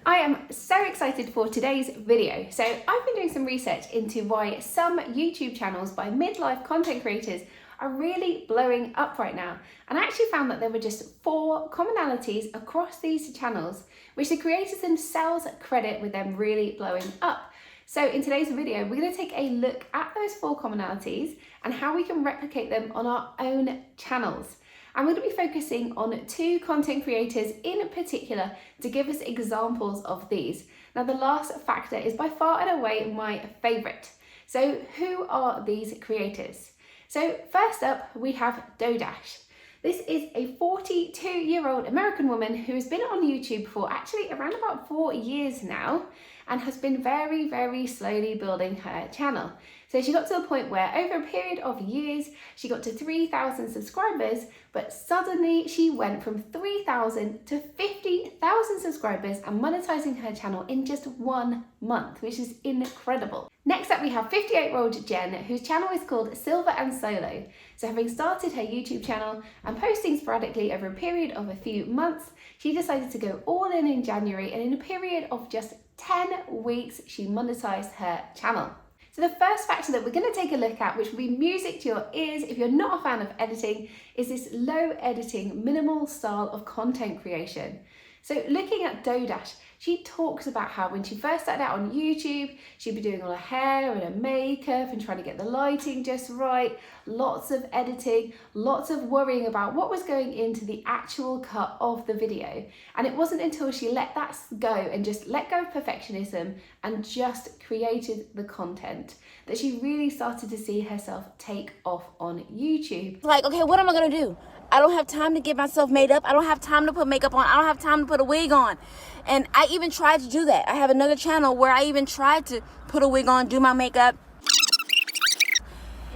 I am so excited for today's video. So I've been doing some research into why some YouTube channels by midlife content creators are really blowing up right now. And I actually found that there were just 4 commonalities across these channels, which the creators themselves credit with them really blowing up. So in today's video, we're going to take a look at those 4 commonalities and how we can replicate them on our own channels. I'm going to be focusing on 2 content creators in particular to give us examples of these. Now, the last factor is by far and away my favourite. So who are these creators? So first up, we have Dodash. This is a 42-year-old American woman who has been on YouTube for actually around about 4 years now and has been very, very slowly building her channel. So she got to the point where over a period of years, she got to 3,000 subscribers, but suddenly she went from 3,000 to 50,000 subscribers and monetizing her channel in just 1 month, which is incredible. Next up, we have 58-year-old Jen, whose channel is called Silver and Solo. So having started her YouTube channel and posting sporadically over a period of a few months, she decided to go all in January, and in a period of just 10 weeks, she monetized her channel. So the first factor that we're going to take a look at, which will be music to your ears if you're not a fan of editing, is this low editing, minimal style of content creation. So looking at Dodash, she talks about how when she first started out on YouTube, she'd be doing all her hair and her makeup and trying to get the lighting just right, lots of editing, lots of worrying about what was going into the actual cut of the video. And it wasn't until she let that go and just let go of perfectionism and just created the content that she really started to see herself take off on YouTube. Like, okay, what am I gonna do? I don't have time to get myself made up. I don't have time to put makeup on. I don't have time to put a wig on. And I even tried to do that. I have another channel where I even tried to put a wig on, do my makeup.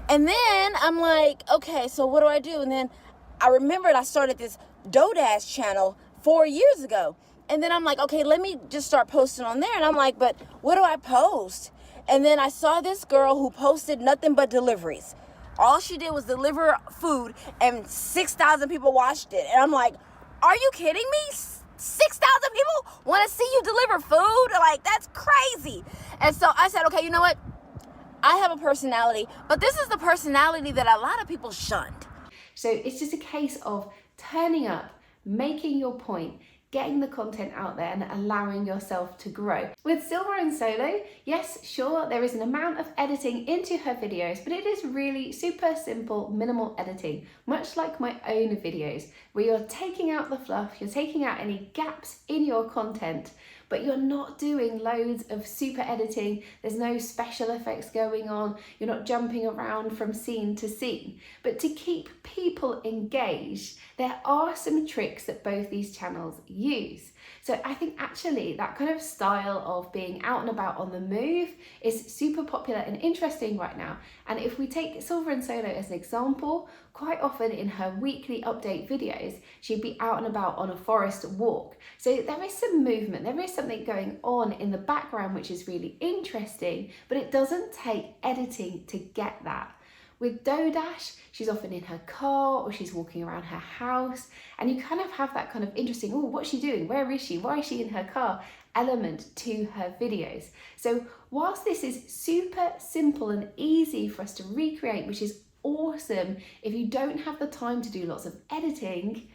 And then I'm like, okay, so what do I do? And then I remembered I started this Dodash channel 4 years ago. And then I'm like, okay, let me just start posting on there. And I'm like, but what do I post? And then I saw this girl who posted nothing but deliveries. All she did was deliver food and 6,000 people watched it. And I'm like, are you kidding me? 6,000 people want to see you deliver food? Like, that's crazy. And so I said, okay, you know what? I have a personality, but this is the personality that a lot of people shunned. So it's just a case of turning up, making your point, getting the content out there and allowing yourself to grow. With Silver and Solo, yes, sure, there is an amount of editing into her videos, but it is really super simple, minimal editing, much like my own videos, where you're taking out the fluff, you're taking out any gaps in your content, but you're not doing loads of super editing. There's no special effects going on. You're not jumping around from scene to scene. But to keep people engaged, there are some tricks that both these channels use. So I think actually that kind of style of being out and about on the move is super popular and interesting right now. And if we take Silver and Solo as an example, quite often in her weekly update videos, she'd be out and about on a forest walk. So there is some movement, there is something going on in the background which is really interesting, but it doesn't take editing to get that. With Dodash, she's often in her car or she's walking around her house, and you kind of have that kind of interesting, oh, what's she doing? Where is she? Why is she in her car? Element to her videos. So whilst this is super simple and easy for us to recreate, which is awesome if you don't have the time to do lots of editing,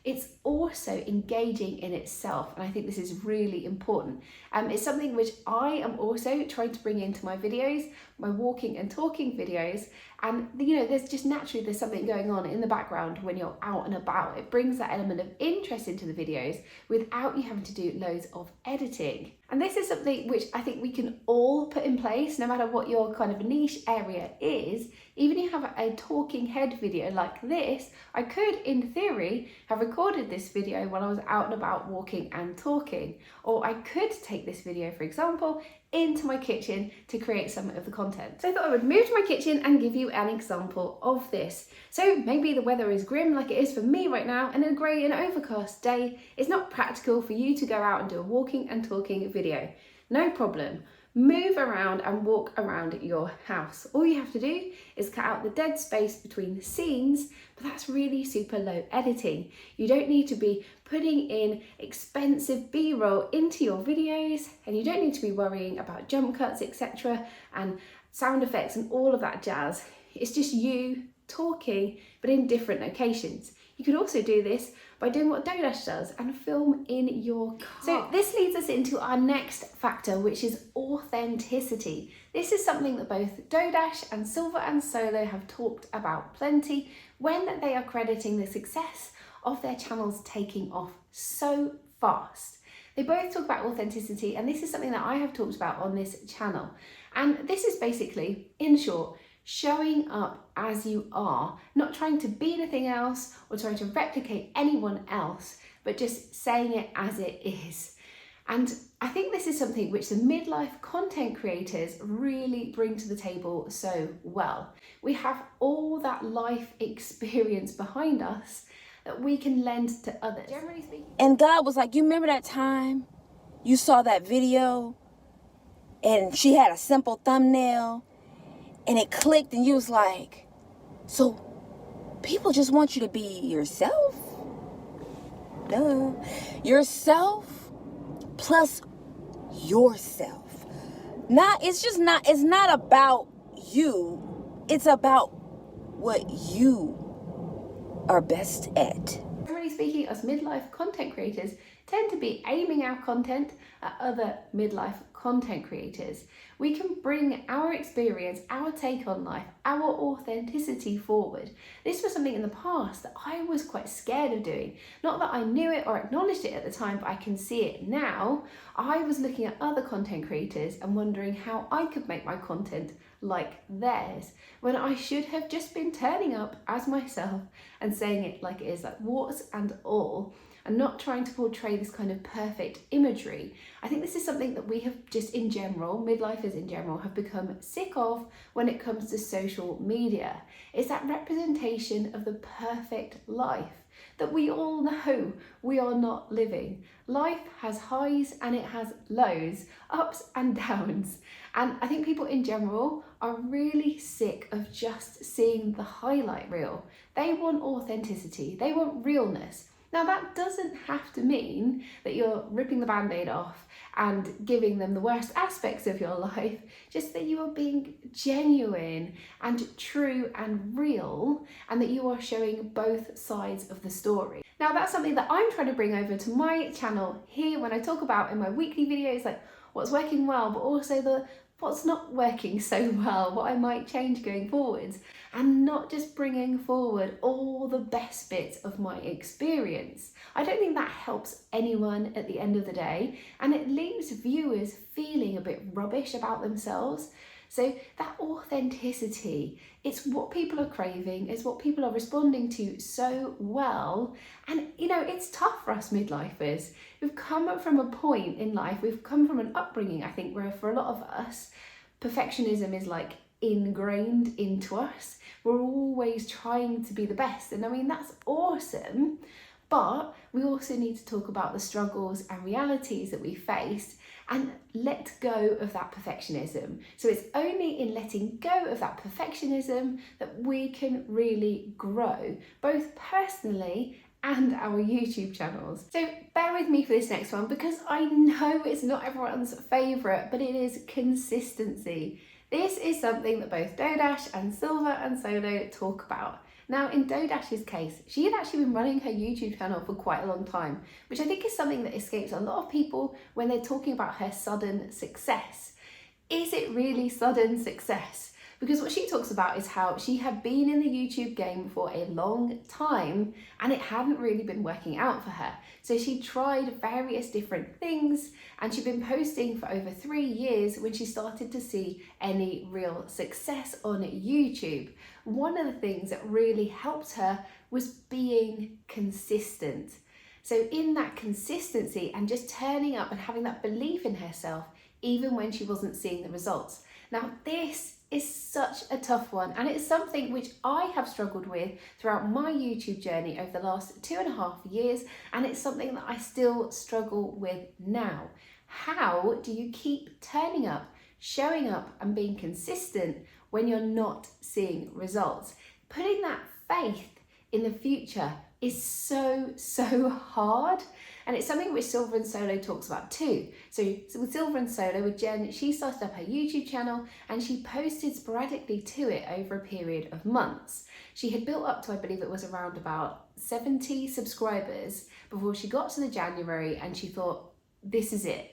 it's also engaging in itself, and I think this is really important. It's something which I am also trying to bring into my videos, my walking and talking videos, and you know, there's something going on in the background when you're out and about. It brings that element of interest into the videos without you having to do loads of editing. And this is something which I think we can all put in place, no matter what your kind of niche area is. Even if you have a talking head video like this, I could, in theory, have recorded this video while I was out and about walking and talking. Or I could take this video, for example, into my kitchen to create some of the content. So I thought I would move to my kitchen and give you an example of this. So maybe the weather is grim like it is for me right now, and a grey and overcast day, it's not practical for you to go out and do a walking and talking video. no problem. Move around and walk around your house. All you have to do is cut out the dead space between the scenes, but that's really super low editing. You don't need to be putting in expensive B-roll into your videos, and you don't need to be worrying about jump cuts, etc., and sound effects and all of that jazz. It's just you talking, but in different locations. You could also do this by doing what Dodash does and film in your car. So this leads us into our next factor, which is authenticity. This is something that both Dodash and Silver and Solo have talked about plenty when they are crediting the success of their channels taking off so fast. They both talk about authenticity, and this is something that I have talked about on this channel. And this is basically, in short, showing up as you are, not trying to be anything else or trying to replicate anyone else, but just saying it as it is. And I think this is something which the midlife content creators really bring to the table so well. We have all that life experience behind us that we can lend to others. Generally speaking. And God was like, you remember that time you saw that video and she had a simple thumbnail and it clicked and you was like, so people just want you to be yourself? Duh. Yourself plus yourself. It's not about you. It's about what you are best at. Generally speaking, us midlife content creators tend to be aiming our content at other midlife content creators. We can bring our experience, our take on life, our authenticity forward. This was something in the past that I was quite scared of doing. Not that I knew it or acknowledged it at the time, but I can see it now. I was looking at other content creators and wondering how I could make my content like theirs, when I should have just been turning up as myself and saying it like it is, like warts and all, and not trying to portray this kind of perfect imagery. I think this is something that we have just in general, midlifers in general, have become sick of when it comes to social media. It's that representation of the perfect life that we all know we are not living. Life has highs and it has lows, ups and downs. And I think people in general are really sick of just seeing the highlight reel. They want authenticity, they want realness. Now that doesn't have to mean that you're ripping the band-aid off and giving them the worst aspects of your life, just that you are being genuine and true and real, and that you are showing both sides of the story. Now that's something that I'm trying to bring over to my channel here when I talk about in my weekly videos, like what's working well, but also what's not working so well, what I might change going forwards, and not just bringing forward all the best bits of my experience. I don't think that helps anyone at the end of the day, and it leaves viewers feeling a bit rubbish about themselves. So that authenticity, it's what people are craving, it's what people are responding to so well. And you know, it's tough for us midlifers. We've come from a point in life, we've come from an upbringing, I think, where for a lot of us, perfectionism is like ingrained into us. We're always trying to be the best. And I mean, that's awesome. But we also need to talk about the struggles and realities that we face and let go of that perfectionism. So it's only in letting go of that perfectionism that we can really grow, both personally and our YouTube channels. So bear with me for this next one, because I know it's not everyone's favourite, but it is consistency. This is something that both Dodash and Silver and Solo talk about. Now, in Dodash's case, she had actually been running her YouTube channel for quite a long time, which I think is something that escapes a lot of people when they're talking about her sudden success. Is it really sudden success? Because what she talks about is how she had been in the YouTube game for a long time and it hadn't really been working out for her. So she tried various different things and she'd been posting for over 3 years when she started to see any real success on YouTube. One of the things that really helped her was being consistent. So in that consistency and just turning up and having that belief in herself, even when she wasn't seeing the results. Now this is such a tough one, and it's something which I have struggled with throughout my YouTube journey over the last 2.5 years, and it's something that I still struggle with now. How do you keep turning up, showing up and being consistent when you're not seeing results? Putting that faith in the future is so hard, and it's something which Silver and Solo talks about too. So with Silver and Solo, with Jen, she started up her YouTube channel and she posted sporadically to it over a period of months. She had built up to, I believe it was around about 70 subscribers before she got to the January, and she thought, this is it.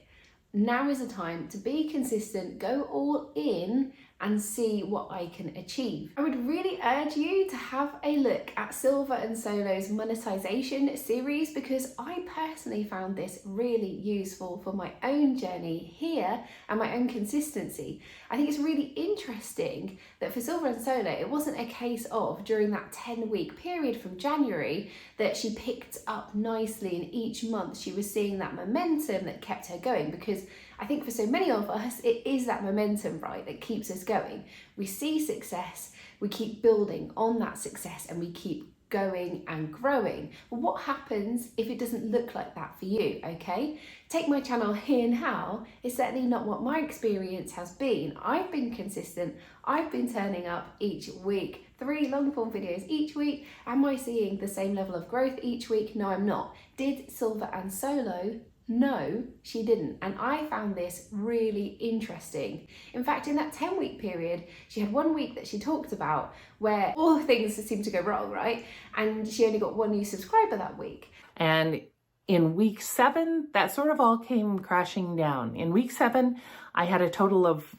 Now is the time to be consistent, go all in and see what I can achieve. I would really urge you to have a look at Silver and Solo's monetization series, because I personally found this really useful for my own journey here and my own consistency. I think it's really interesting that for Silver and Solo, it wasn't a case of during that 10-week period from January that she picked up nicely, and each month she was seeing that momentum that kept her going, because I think for so many of us, it is that momentum, right, that keeps us going. We see success, we keep building on that success, and we keep going and growing. But what happens if it doesn't look like that for you, okay? Take my channel here now, it's certainly not what my experience has been. I've been consistent, I've been turning up each week, 3 long form videos each week. Am I seeing the same level of growth each week? No, I'm not. Did Silver and Solo? No, she didn't. And I found this really interesting. In fact, in that 10-week period, she had 1 week that she talked about where all things seemed to go wrong, right? And she only got 1 new subscriber that week. And in week 7, that sort of all came crashing down. In week 7, I had a total of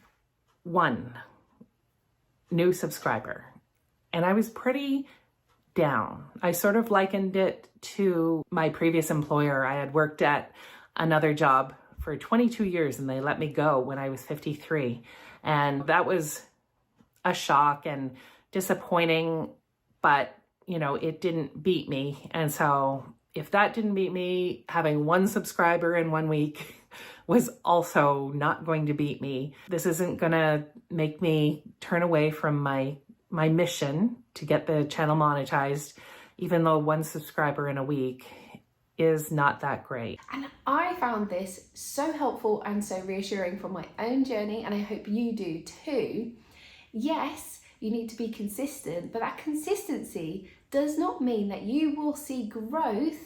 1 new subscriber. And I was pretty down. I sort of likened it to my previous employer. I had worked at another job for 22 years and they let me go when I was 53. And that was a shock and disappointing, but it didn't beat me. And so if that didn't beat me, having 1 subscriber in 1 week was also not going to beat me. This isn't gonna make me turn away from my mission to get the channel monetized, even though 1 subscriber in a week is not that great. And I found this so helpful and so reassuring from my own journey, and I hope you do too. Yes, you need to be consistent, but that consistency does not mean that you will see growth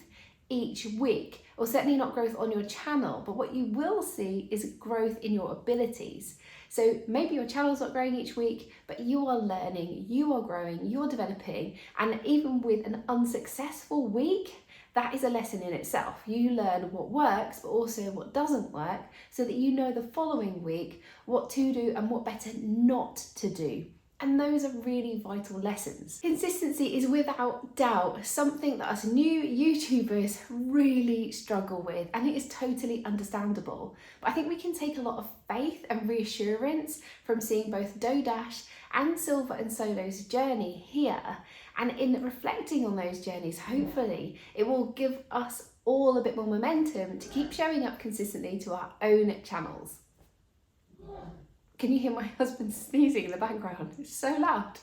each week, or certainly not growth on your channel, but what you will see is growth in your abilities. So maybe your channel's not growing each week, but you are learning, you are growing, you're developing, and even with an unsuccessful week, that is a lesson in itself. You learn what works, but also what doesn't work, so that you know the following week what to do and what better not to do. And those are really vital lessons. Consistency is without doubt something that us new YouTubers really struggle with, and it is totally understandable. But I think we can take a lot of faith and reassurance from seeing both Dodash and Silver and Solo's journey here. And in reflecting on those journeys, hopefully it will give us all a bit more momentum to keep showing up consistently to our own channels. Can you hear my husband sneezing in the background? It's so loud.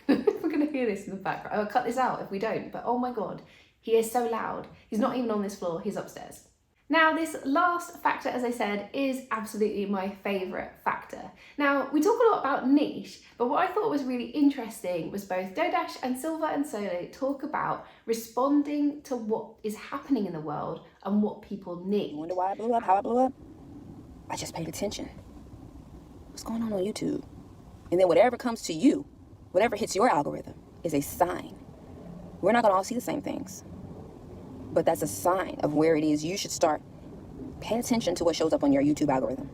We're going to hear this in the background. I'll cut this out if we don't, but oh my God, he is so loud. He's not even on this floor, he's upstairs. Now, this last factor, as I said, is absolutely my favourite factor. Now, we talk a lot about niche, but what I thought was really interesting was both Dodash and Silver and Solo talk about responding to what is happening in the world and what people need. You wonder why I blew up, how I blew up? I just paid attention. What's going on YouTube? And then whatever comes to you, whatever hits your algorithm, is a sign. We're not going to all see the same things, but that's a sign of where it is you should start paying attention to what shows up on your YouTube algorithm.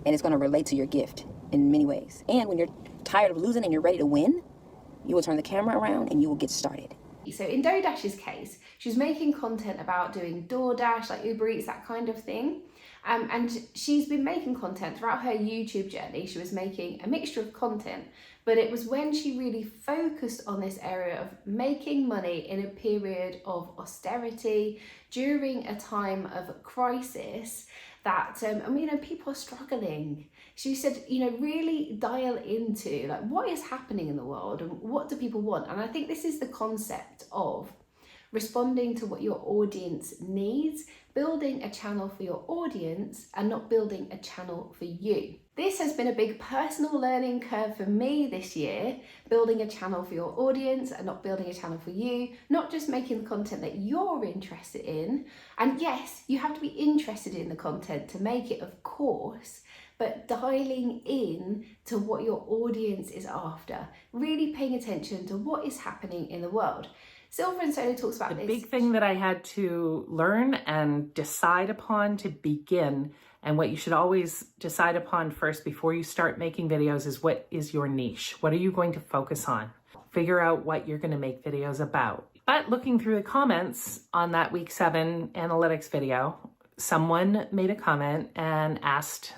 And it's going to relate to your gift in many ways. And when you're tired of losing and you're ready to win, you will turn the camera around and you will get started. So in Dodash's case, she's making content about doing DoorDash, like Uber Eats, that kind of thing. And she's been making content throughout her YouTube journey. She was making a mixture of content, but it was when she really focused on this area of making money in a period of austerity, during a time of crisis, that, people are struggling. She said, really dial into like what is happening in the world and what do people want? And I think this is the concept of responding to what your audience needs, building a channel for your audience and not building a channel for you. This has been a big personal learning curve for me this year, building a channel for your audience and not building a channel for you, not just making the content that you're interested in. And yes, you have to be interested in the content to make it, of course, but dialing in to what your audience is after, really paying attention to what is happening in the world. Silver and Solo talks about The this. big thing that I had to learn and decide upon to begin, and what you should always decide upon first before you start making videos, is what is your niche? What are you going to focus on? Figure out what you're going to make videos about. But looking through the comments on that week 7 analytics video, someone made a comment and asked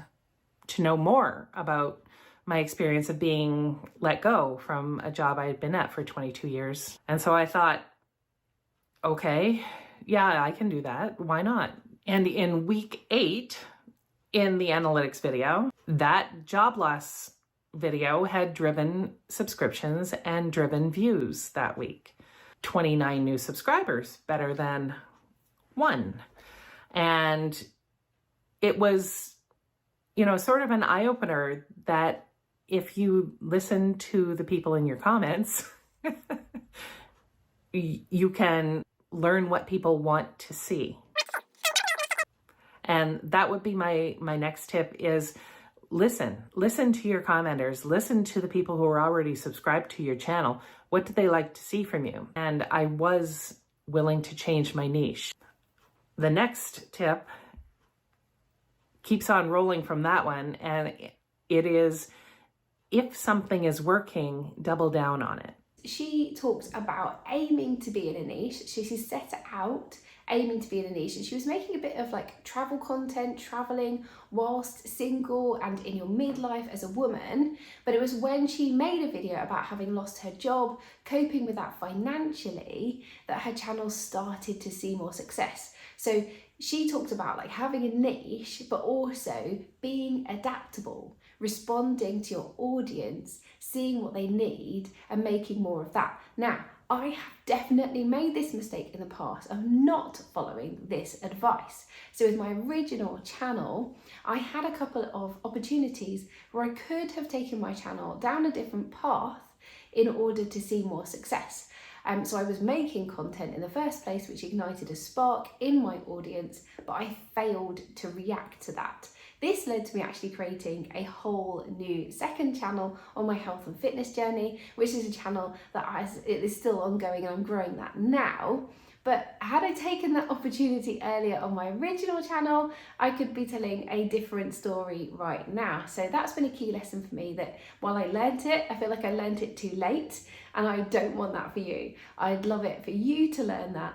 to know more about my experience of being let go from a job I had been at for 22 years. And so I thought, okay, yeah, I can do that. Why not? And in week 8, in the analytics video, that job loss video had driven subscriptions and driven views that week. 29 new subscribers, better than 1. And it was, sort of an eye-opener that if you listen to the people in your comments, you can learn what people want to see. And that would be my next tip is listen to your commenters, listen to the people who are already subscribed to your channel. What do they like to see from you? And I was willing to change my niche. The next tip keeps on rolling from that one, and it is, if something is working, double down on it. She talks about aiming to be in a niche. She set it out aiming to be in a niche, and she was making a bit of like travel content, traveling whilst single and in your midlife as a woman. But it was when she made a video about having lost her job, coping with that financially, that her channel started to see more success. So she talked about like having a niche, but also being adaptable, responding to your audience, seeing what they need and making more of that. Now, I have definitely made this mistake in the past of not following this advice. So with my original channel, I had a couple of opportunities where I could have taken my channel down a different path in order to see more success. So I was making content in the first place, which ignited a spark in my audience, but I failed to react to that. This led to me actually creating a whole new second channel on my health and fitness journey, which is a channel that it is still ongoing and I'm growing that now. But had I taken that opportunity earlier on my original channel, I could be telling a different story right now. So that's been a key lesson for me, that while I learnt it, I feel like I learnt it too late, and I don't want that for you. I'd love it for you to learn that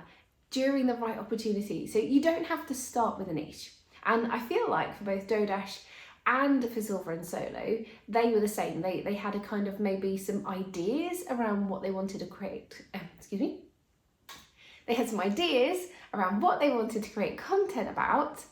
during the right opportunity. So you don't have to start with a niche. And I feel like for both Dodash and for Silver and Solo, they were the same. They had a kind of maybe some ideas around what they wanted to create. They had some ideas around what they wanted to create content about,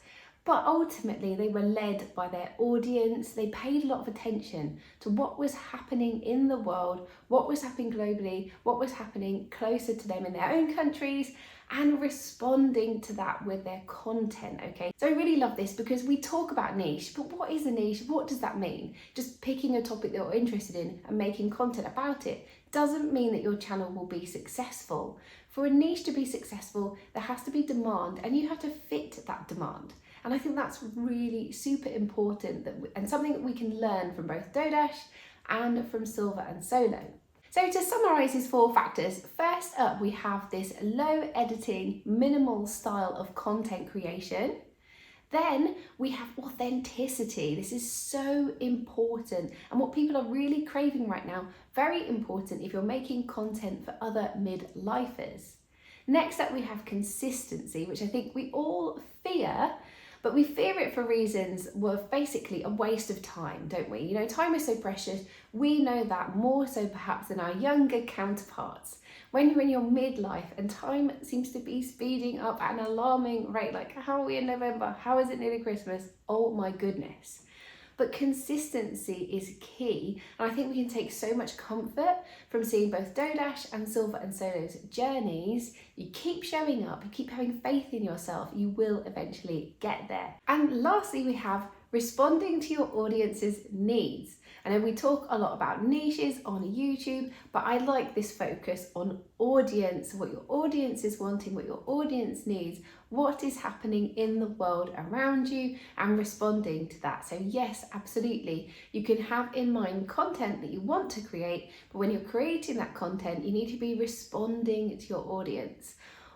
but ultimately they were led by their audience. They paid a lot of attention to what was happening in the world, what was happening globally, what was happening closer to them in their own countries, and responding to that with their content, okay? So I really love this because we talk about niche, but what is a niche? What does that mean? Just picking a topic that you're interested in and making content about it doesn't mean that your channel will be successful. For a niche to be successful, there has to be demand, and you have to fit that demand. And I think that's really super important, and something that we can learn from both Dodash and from Silver and Solo. So to summarise these 4 factors, first up we have this low editing, minimal style of content creation. Then we have authenticity. This is so important, and what people are really craving right now, very important if you're making content for other midlifers. Next up we have consistency, which I think we all fear, but we fear it for reasons of basically a waste of time, don't we? You know, time is so precious. We know that more so perhaps than our younger counterparts. When you're in your midlife and time seems to be speeding up at an alarming rate, like how are we in November? How is it nearly Christmas? Oh my goodness. but consistency is key. And I think we can take so much comfort from seeing both Dodash and Silver and Solo's journeys. You keep showing up, you keep having faith in yourself, you will eventually get there. And lastly, we have responding to your audience's needs. I know we talk a lot about niches on YouTube, but I like this focus on audience, what your audience is wanting, what your audience needs, what is happening in the world around you, and responding to that. So yes, absolutely, you can have in mind content that you want to create, but when you're creating that content, you need to be responding to your audience.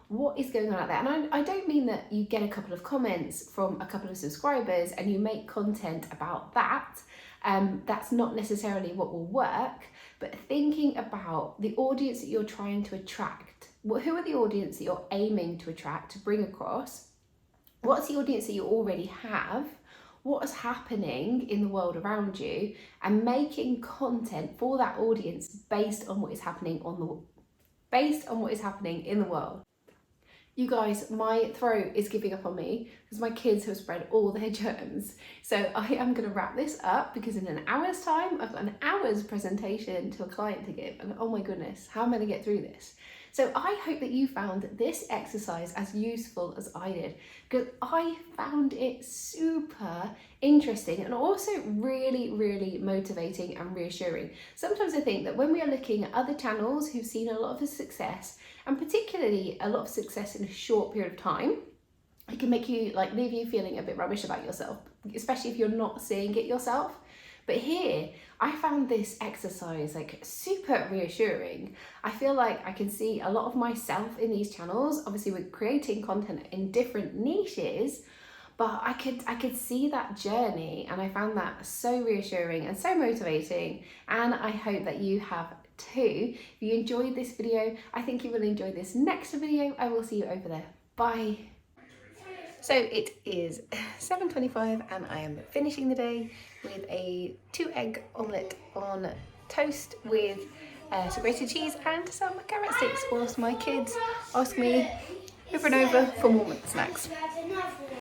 What is going on out there? And I don't mean that you get a couple of comments from a couple of subscribers and you make content about that. That's not necessarily what will work, but thinking about the audience that you're trying to attract. Who are the audience that you're aiming to attract, to bring across? What's the audience that you already have? What is happening in the world around you? And making content for that audience based on what is happening in the world. You guys, my throat is giving up on me because my kids have spread all their germs. So I am going to wrap this up because in an hour's time, I've got an hour's presentation to a client to give. And oh my goodness, how am I going to get through this? So I hope that you found this exercise as useful as I did, because I found it super interesting and also really, really motivating and reassuring. Sometimes I think that when we are looking at other channels who've seen a lot of success, and particularly a lot of success in a short period of time, it can make you leave you feeling a bit rubbish about yourself, especially if you're not seeing it yourself. But here, I found this exercise super reassuring. I feel like I can see a lot of myself in these channels. Obviously, we're creating content in different niches, but I could see that journey, and I found that so reassuring and so motivating. And I hope that you have too. If you enjoyed this video, I think you will enjoy this next video. I will see you over there. Bye. So it is 7:25 and I am finishing the day with a 2-egg omelette on toast with some grated cheese and some carrot sticks, whilst my kids ask me over and over for more snacks.